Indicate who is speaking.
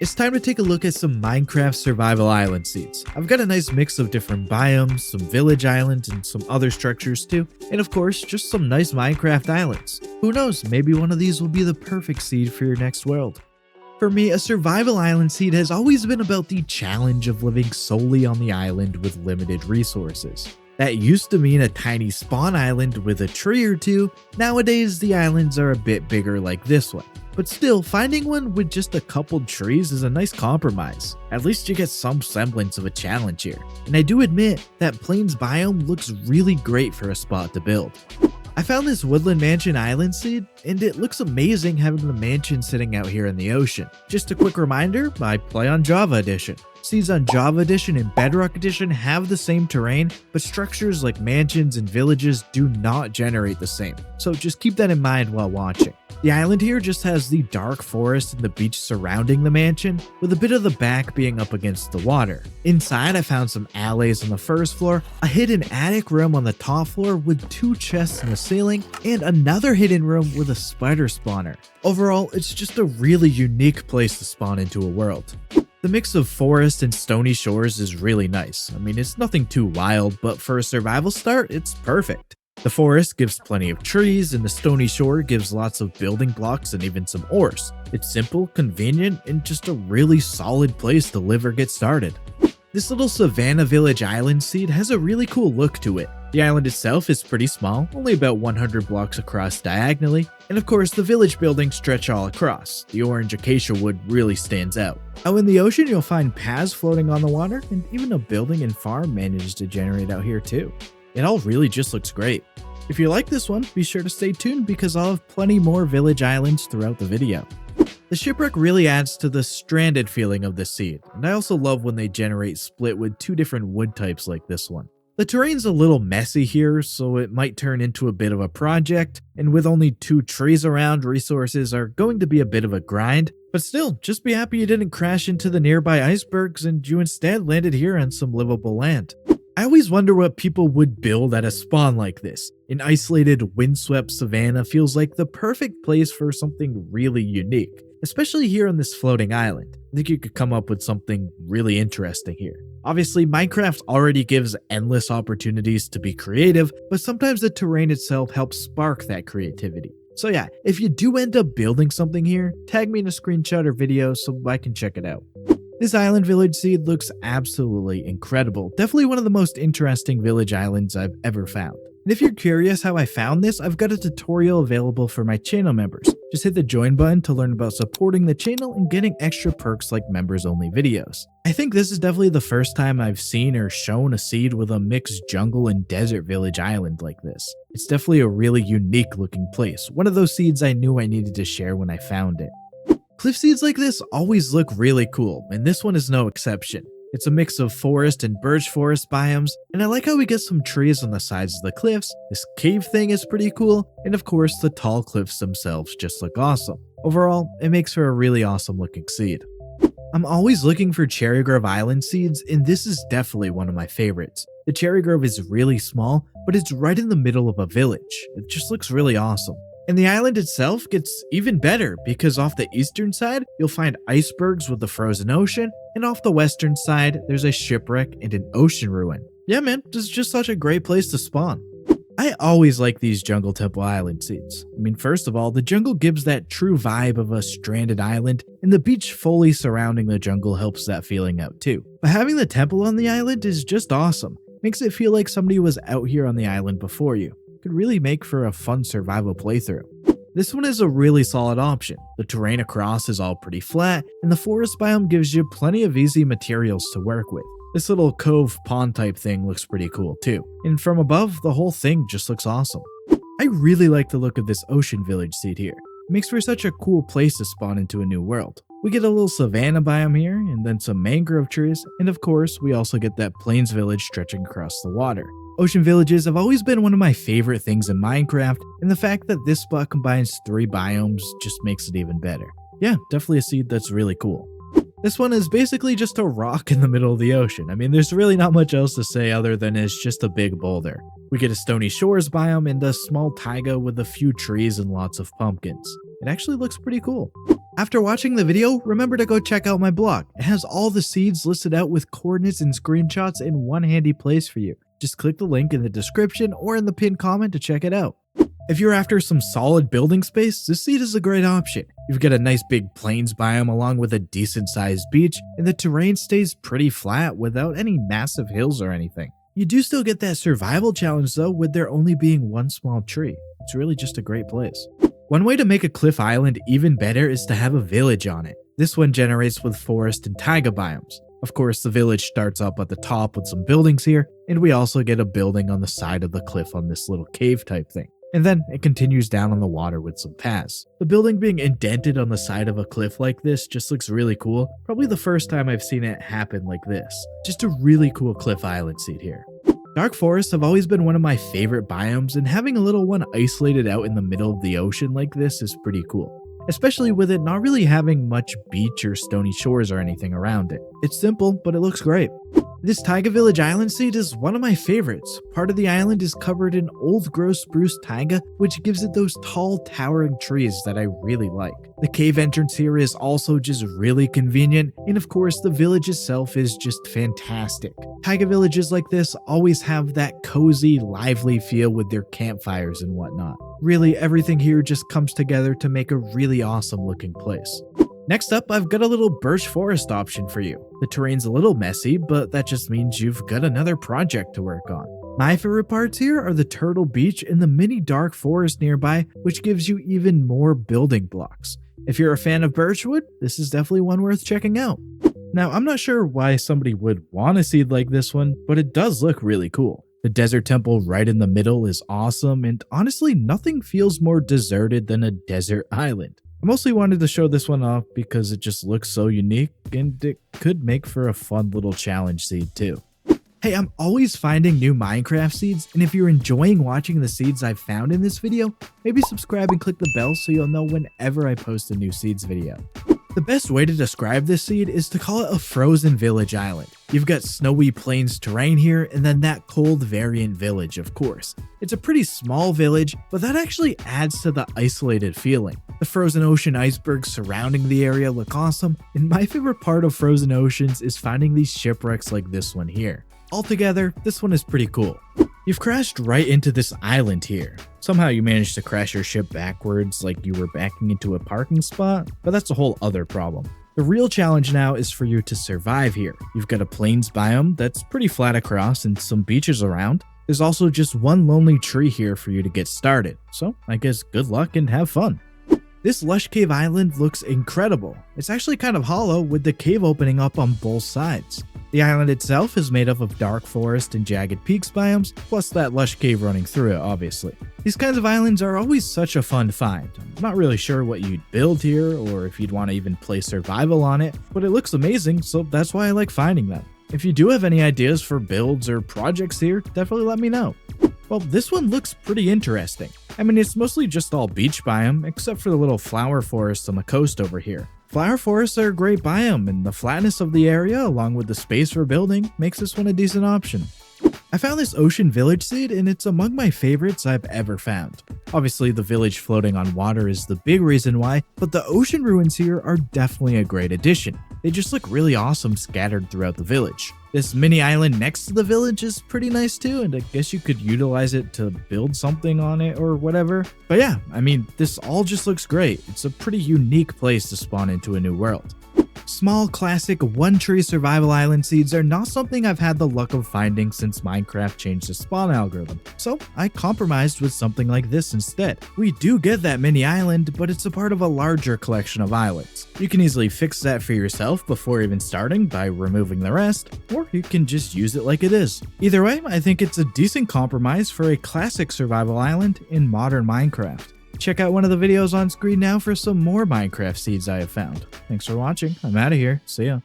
Speaker 1: it's time to take a look at some Minecraft survival island seeds. I've got a nice mix of different biomes, some village islands, and some other structures too, and of course, just some nice Minecraft islands. Who knows, maybe one of these will be the perfect seed for your next world. For me, a survival island seed has always been about the challenge of living solely on the island with limited resources. That used to mean a tiny spawn island with a tree or two. Nowadays, the islands are a bit bigger like this one. But still, finding one with just a couple trees is a nice compromise. At least you get some semblance of a challenge here. And I do admit that Plains biome looks really great for a spot to build. I found this woodland mansion island seed, and it looks amazing having the mansion sitting out here in the ocean. Just a quick reminder, I play on Java Edition. Seeds on Java Edition and Bedrock Edition have the same terrain, but structures like mansions and villages do not generate the same, so just keep that in mind while watching. The island here just has the dark forest and the beach surrounding the mansion, with a bit of the back being up against the water. Inside, I found some alleys on the first floor, a hidden attic room on the top floor with 2 chests in the ceiling, and another hidden room with a spider spawner. Overall, it's just a really unique place to spawn into a world. The mix of forest and stony shores is really nice. I mean, it's nothing too wild, but for a survival start, it's perfect. The forest gives plenty of trees, and the stony shore gives lots of building blocks and even some ores. It's simple, convenient, and just a really solid place to live or get started. This little Savanna village island seed has a really cool look to it. The island itself is pretty small, only about 100 blocks across diagonally, and of course the village buildings stretch all across. The orange acacia wood really stands out. Out in the ocean you'll find paths floating on the water, and even a building and farm managed to generate out here too. It all really just looks great. If you like this one, be sure to stay tuned because I'll have plenty more village islands throughout the video. The Shipwreck really adds to the stranded feeling of the seed, and I also love when they generate split with 2 different wood types like this one. The terrain's a little messy here, so it might turn into a bit of a project, and with only 2 trees around, resources are going to be a bit of a grind, but still, just be happy you didn't crash into the nearby icebergs and you instead landed here on some livable land. I always wonder what people would build at a spawn like this. An isolated, windswept savanna feels like the perfect place for something really unique, especially here on this floating island. I think you could come up with something really interesting here. Obviously, Minecraft already gives endless opportunities to be creative, but sometimes the terrain itself helps spark that creativity. So yeah, if you do end up building something here, tag me in a screenshot or video so I can check it out. This island village seed looks absolutely incredible. Definitely one of the most interesting village islands I've ever found. And if you're curious how I found this, I've got a tutorial available for my channel members. Just hit the join button to learn about supporting the channel and getting extra perks like members only videos. I think this is definitely the first time I've seen or shown a seed with a mixed jungle and desert village island like this. It's definitely a really unique looking place. One of those seeds I knew I needed to share when I found it. Cliff seeds like this always look really cool, and this one is no exception. It's a mix of forest and birch forest biomes, and I like how we get some trees on the sides of the cliffs. This cave thing is pretty cool, and of course the tall cliffs themselves just look awesome. Overall, it makes for a really awesome looking seed. I'm always looking for cherry grove island seeds, and this is definitely one of my favorites. The cherry grove is really small, but it's right in the middle of a village. It just looks really awesome. And the island itself gets even better because off the eastern side, you'll find icebergs with the frozen ocean, and off the western side, there's a shipwreck and an ocean ruin. Yeah man, this is just such a great place to spawn. I always like these jungle temple island seeds. I mean, first of all, the jungle gives that true vibe of a stranded island, and the beach fully surrounding the jungle helps that feeling out too. But having the temple on the island is just awesome. Makes it feel like somebody was out here on the island before you. Could really make for a fun survival playthrough. This one is a really solid option. The terrain across is all pretty flat, and the forest biome gives you plenty of easy materials to work with. This little cove pond type thing looks pretty cool too, and from above, the whole thing just looks awesome. I really like the look of this ocean village seed here. It makes for such a cool place to spawn into a new world. We get a little savanna biome here, and then some mangrove trees, and of course, we also get that plains village stretching across the water. Ocean villages have always been one of my favorite things in Minecraft, and the fact that this spot combines 3 biomes just makes it even better. Yeah, definitely a seed that's really cool. This one is basically just a rock in the middle of the ocean. I mean, there's really not much else to say other than it's just a big boulder. We get a stony shores biome and a small taiga with a few trees and lots of pumpkins. It actually looks pretty cool. After watching the video, remember to go check out my blog. It has all the seeds listed out with coordinates and screenshots in one handy place for you. Just click the link in the description or in the pinned comment to check it out. If you're after some solid building space, this seed is a great option. You've got a nice big plains biome along with a decent sized beach, and the terrain stays pretty flat without any massive hills or anything. You do still get that survival challenge though, with there only being one small tree. It's really just a great place. One way to make a cliff island even better is to have a village on it. This one generates with forest and taiga biomes. Of course, the village starts up at the top with some buildings here, and we also get a building on the side of the cliff on this little cave type thing. And then it continues down on the water with some paths. The building being indented on the side of a cliff like this just looks really cool. Probably the first time I've seen it happen like this. Just a really cool cliff island seed here. Dark forests have always been one of my favorite biomes, and having a little one isolated out in the middle of the ocean like this is pretty cool. Especially with it not really having much beach or stony shores or anything around it. It's simple, but it looks great. This Taiga Village Island seed is one of my favorites. Part of the island is covered in old growth spruce taiga, which gives it those tall towering trees that I really like. The cave entrance here is also just really convenient, and of course the village itself is just fantastic. Taiga villages like this always have that cozy, lively feel with their campfires and whatnot. Really, everything here just comes together to make a really awesome looking place. Next up, I've got a little birch forest option for you. The terrain's a little messy, but that just means you've got another project to work on. My favorite parts here are the turtle beach and the mini dark forest nearby, which gives you even more building blocks. If you're a fan of birchwood, this is definitely one worth checking out. Now, I'm not sure why somebody would want a seed like this one, but it does look really cool. The desert temple right in the middle is awesome, and honestly, nothing feels more deserted than a desert island. I mostly wanted to show this one off because it just looks so unique, and it could make for a fun little challenge seed too. Hey, I'm always finding new Minecraft seeds, and if you're enjoying watching the seeds I've found in this video, maybe subscribe and click the bell so you'll know whenever I post a new seeds video. The best way to describe this seed is to call it a frozen village island. You've got snowy plains terrain here, and then that cold variant village, of course. It's a pretty small village, but that actually adds to the isolated feeling. The frozen ocean icebergs surrounding the area look awesome, and my favorite part of frozen oceans is finding these shipwrecks like this one here. Altogether, this one is pretty cool. You've crashed right into this island here. Somehow you managed to crash your ship backwards like you were backing into a parking spot, but that's a whole other problem. The real challenge now is for you to survive here. You've got a plains biome that's pretty flat across and some beaches around. There's also just one lonely tree here for you to get started, so I guess good luck and have fun. This lush cave island looks incredible. It's actually kind of hollow with the cave opening up on both sides. The island itself is made up of dark forest and jagged peaks biomes, plus that lush cave running through it, obviously. These kinds of islands are always such a fun find. I'm not really sure what you'd build here or if you'd want to even play survival on it, but it looks amazing, so that's why I like finding them. If you do have any ideas for builds or projects here, definitely let me know. Well, this one looks pretty interesting. I mean, it's mostly just all beach biome, except for the little flower forests on the coast over here. Flower forests are a great biome, and the flatness of the area, along with the space for building, makes this one a decent option. I found this ocean village seed, and it's among my favorites I've ever found. Obviously, the village floating on water is the big reason why, but the ocean ruins here are definitely a great addition. They just look really awesome scattered throughout the village. This mini island next to the village is pretty nice too, and I guess you could utilize it to build something on it or whatever. But yeah, I mean, this all just looks great. It's a pretty unique place to spawn into a new world. Small, classic, one-tree survival island seeds are not something I've had the luck of finding since Minecraft changed the spawn algorithm, so I compromised with something like this instead. We do get that mini island, but it's a part of a larger collection of islands. You can easily fix that for yourself before even starting by removing the rest, or you can just use it like it is. Either way, I think it's a decent compromise for a classic survival island in modern Minecraft. Check out one of the videos on screen now for some more Minecraft seeds I have found. Thanks for watching. I'm out of here. See ya.